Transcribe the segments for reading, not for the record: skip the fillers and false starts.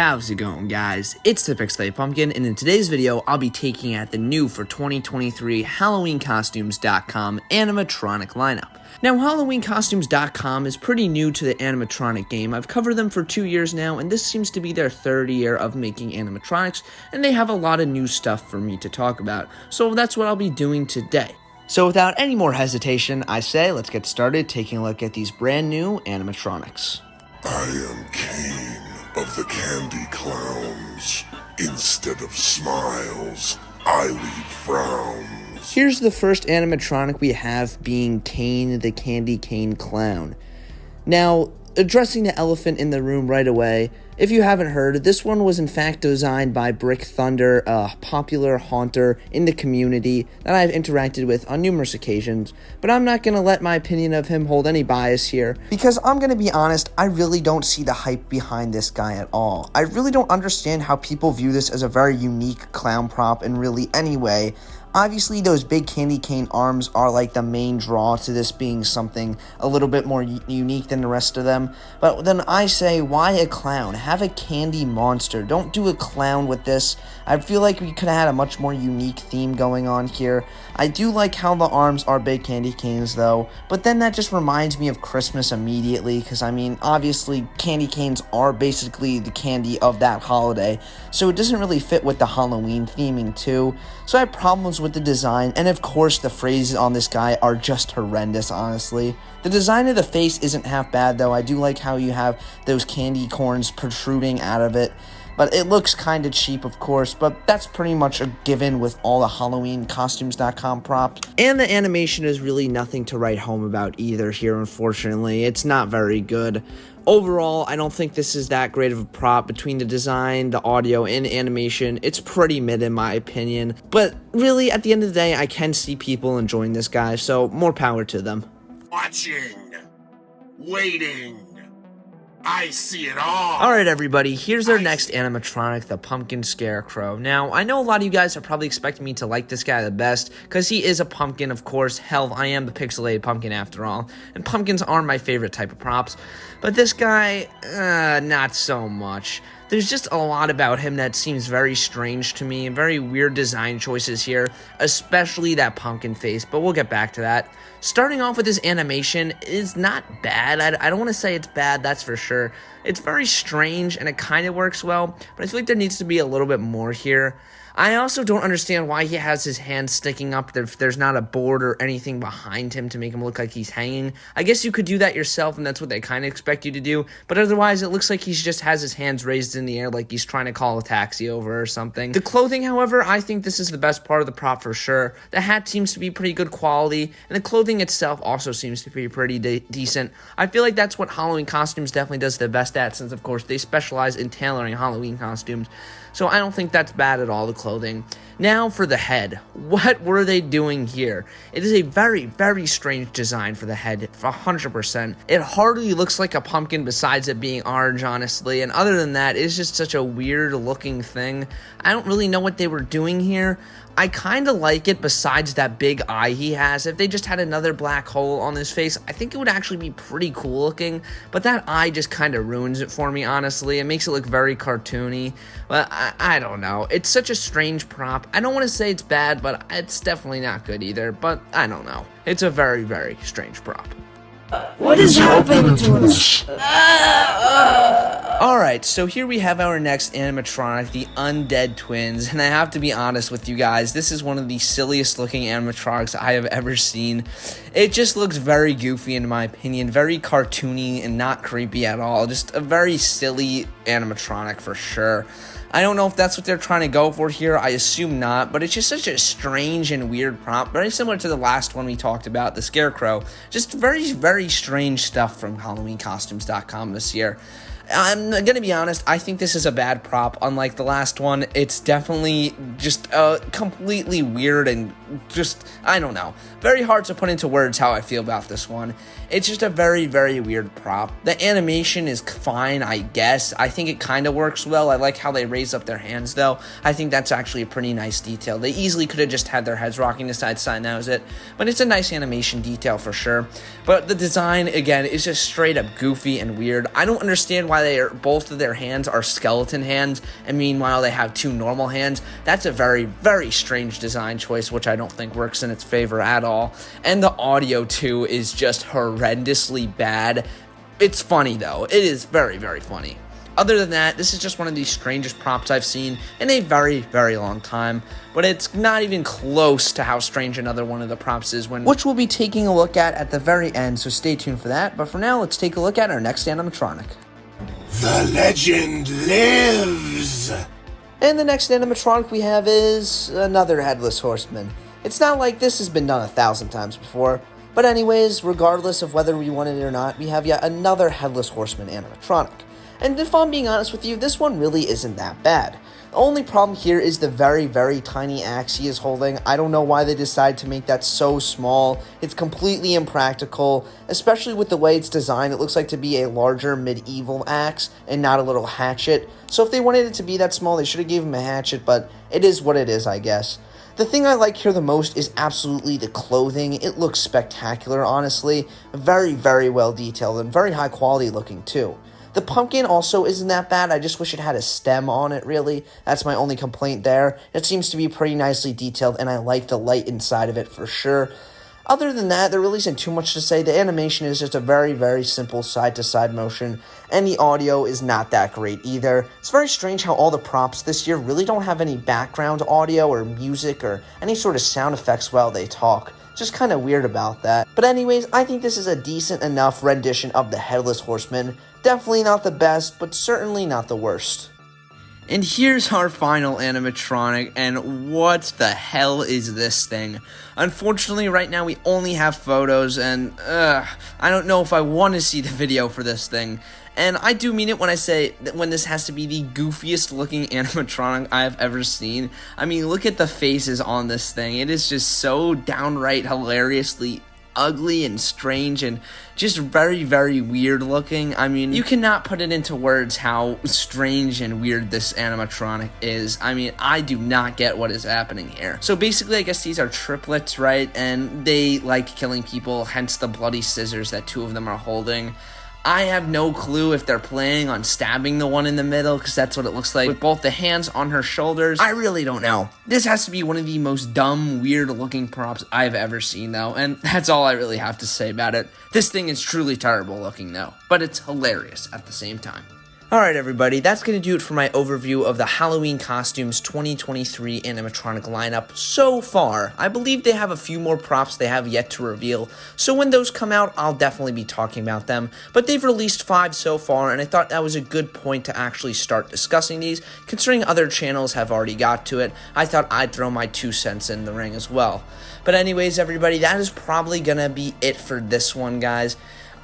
How's it going, guys? It's the Pixelated Pumpkin, and in today's video, I'll be taking at the new for 2023 HalloweenCostumes.com animatronic lineup. Now, HalloweenCostumes.com is pretty new to the animatronic game. I've covered them for 2 years now, and this seems to be their third year of making animatronics, and they have a lot of new stuff for me to talk about, so that's what I'll be doing today. So without any more hesitation, I say let's get started taking a look at these brand new animatronics. I am Kane of the Candy Clowns. Instead of smiles, I leave frowns. Here's the first animatronic we have, being Tane the Candy Cane Clown. Now, addressing the elephant in the room right away, if you haven't heard, this one was in fact designed by Brick Thunder, a popular haunter in the community that I've interacted with on numerous occasions, but I'm not going to let my opinion of him hold any bias here, because I'm going to be honest, I really don't see the hype behind this guy at all. I really don't understand how people view this as a very unique clown prop in really any way. Obviously, those big candy cane arms are like the main draw to this being something a little bit more unique than the rest of them. But then I say, why a clown? Have a candy monster. Don't do a clown with this. I feel like we could have had a much more unique theme going on here. I do like how the arms are big candy canes though, but then that just reminds me of Christmas immediately, because I mean, obviously candy canes are basically the candy of that holiday, so it doesn't really fit with the Halloween theming too. So I have problems with the design, and of course the phrases on this guy are just horrendous, honestly. The design of the face isn't half bad though. I do like how you have those candy corns protruding out of it, but it looks kind of cheap, of course, but that's pretty much a given with all the HalloweenCostumes.com props. And the animation is really nothing to write home about either here, unfortunately. It's not very good. Overall, I don't think this is that great of a prop. Between the design, the audio, and the animation, it's pretty mid in my opinion. But really, at the end of the day, I can see people enjoying this guy, so more power to them. Watching. Waiting. I see it all. Alright everybody, here's our next animatronic, the Pumpkin Scarecrow. Now, I know a lot of you guys are probably expecting me to like this guy the best, because he is a pumpkin, of course. Hell, I am the Pixelated Pumpkin after all, and pumpkins are my favorite type of props. But this guy, not so much. There's just a lot about him that seems very strange to me, and very weird design choices here, especially that pumpkin face, but we'll get back to that. Starting off with his animation is not bad. I don't want to say it's bad, that's for sure. It's very strange, and it kind of works well, but I feel like there needs to be a little bit more here. I also don't understand why he has his hands sticking up if there's not a board or anything behind him to make him look like he's hanging. I guess you could do that yourself, and that's what they kind of expect you to do, but otherwise it looks like he just has his hands raised in the air like he's trying to call a taxi over or something. The clothing, however, I think this is the best part of the prop for sure. The hat seems to be pretty good quality, and the clothing itself also seems to be pretty decent. I feel like that's what Halloween Costumes definitely does the best at, since of course they specialize in tailoring Halloween costumes. So I don't think that's bad at all, the clothing. Now for the head. What were they doing here? It is a very, very strange design for the head, 100%. It hardly looks like a pumpkin besides it being orange, honestly. And other than that, it's just such a weird looking thing. I don't really know what they were doing here. I kind of like it besides that big eye he has. If they just had another black hole on his face, I think it would actually be pretty cool looking. But that eye just kind of ruins it for me, honestly. It makes it look very cartoony. But I don't know. It's such a strange prop. I don't want to say it's bad, but it's definitely not good either. But I don't know. It's a very, very strange prop. What is happening to us? Alright, so here we have our next animatronic, the Undead Twins, and I have to be honest with you guys, this is one of the silliest looking animatronics I have ever seen. It just looks very goofy in my opinion, very cartoony and not creepy at all, just a very silly animatronic for sure. I don't know if that's what they're trying to go for here, I assume not, but it's just such a strange and weird prop, very similar to the last one we talked about, the Scarecrow. Just very, very strange stuff from HalloweenCostumes.com this year. I'm gonna be honest, I think this is a bad prop. Unlike the last one, it's definitely just completely weird and just, I don't know, very hard to put into words how I feel about this one. It's just a very, very weird prop. The animation is fine, I guess. I think it kind of works well. I like how they raise up their hands, though. I think that's actually a pretty nice detail. They easily could have just had their heads rocking to side to side, and that was it. But it's a nice animation detail for sure. But the design, again, is just straight up goofy and weird. I don't understand why why both of their hands are skeleton hands, and meanwhile they have two normal hands. That's a very, very strange design choice, which I don't think works in its favor at all. And the audio, too, is just horrendously bad. It's funny, though. It is very, very funny. Other than that, this is just one of the strangest props I've seen in a very, very long time, but it's not even close to how strange another one of the props is, which we'll be taking a look at the very end, so stay tuned for that. But for now, let's take a look at our next animatronic. The legend lives! And the next animatronic we have is another Headless Horseman. It's not like this has been done 1,000 times before, but anyways, regardless of whether we wanted it or not, we have yet another Headless Horseman animatronic. And if I'm being honest with you, this one really isn't that bad. The only problem here is the very, very tiny axe he is holding. I don't know why they decided to make that so small. It's completely impractical, especially with the way it's designed. It looks like to be a larger medieval axe and not a little hatchet. So if they wanted it to be that small, they should have given him a hatchet, but it is what it is, I guess. The thing I like here the most is absolutely the clothing. It looks spectacular, honestly. Very, very well detailed and very high quality looking too. The pumpkin also isn't that bad. I just wish it had a stem on it, really. That's my only complaint there. It seems to be pretty nicely detailed, and I like the light inside of it for sure. Other than that, there really isn't too much to say. The animation is just a very, very simple side-to-side motion, and the audio is not that great either. It's very strange how all the props this year really don't have any background audio or music or any sort of sound effects while they talk. Just kind of weird about that. But anyways, I think this is a decent enough rendition of the Headless Horseman. Definitely not the best, but certainly not the worst. And here's our final animatronic, and what the hell is this thing? Unfortunately, right now we only have photos, and I don't know if I want to see the video for this thing. And I do mean it when I say that when this has to be the goofiest looking animatronic I have ever seen. I mean, look at the faces on this thing. It is just so downright hilariously ugly and strange and just very, very weird looking. I mean, you cannot put it into words how strange and weird this animatronic is. I mean, I do not get what is happening here. So basically, I guess these are triplets, right? And they like killing people, hence the bloody scissors that two of them are holding. I have no clue if they're planning on stabbing the one in the middle, because that's what it looks like with both the hands on her shoulders. I really don't know. This has to be one of the most dumb, weird-looking props I've ever seen, though, and that's all I really have to say about it. This thing is truly terrible looking, though, but it's hilarious at the same time. Alright everybody, that's going to do it for my overview of the Halloween Costumes 2023 animatronic lineup so far. I believe they have a few more props they have yet to reveal, so when those come out, I'll definitely be talking about them. But they've released 5 so far, and I thought that was a good point to actually start discussing these. Considering other channels have already got to it, I thought I'd throw my 2 cents in the ring as well. But anyways, everybody, that is probably going to be it for this one, guys.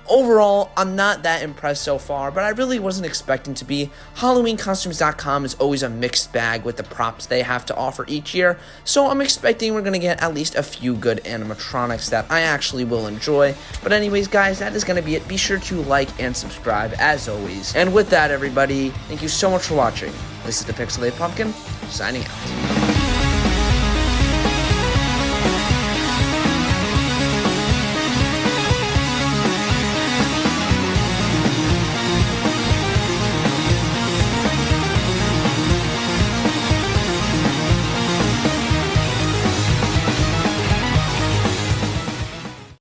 Overall, I'm not that impressed so far, but I really wasn't expecting to be. HalloweenCostumes.com is always a mixed bag with the props they have to offer each year, so I'm expecting we're going to get at least a few good animatronics that I actually will enjoy. But anyways, guys, that is going to be it. Be sure to like and subscribe, as always. And with that, everybody, thank you so much for watching. This is the Pixelated Pumpkin, signing out.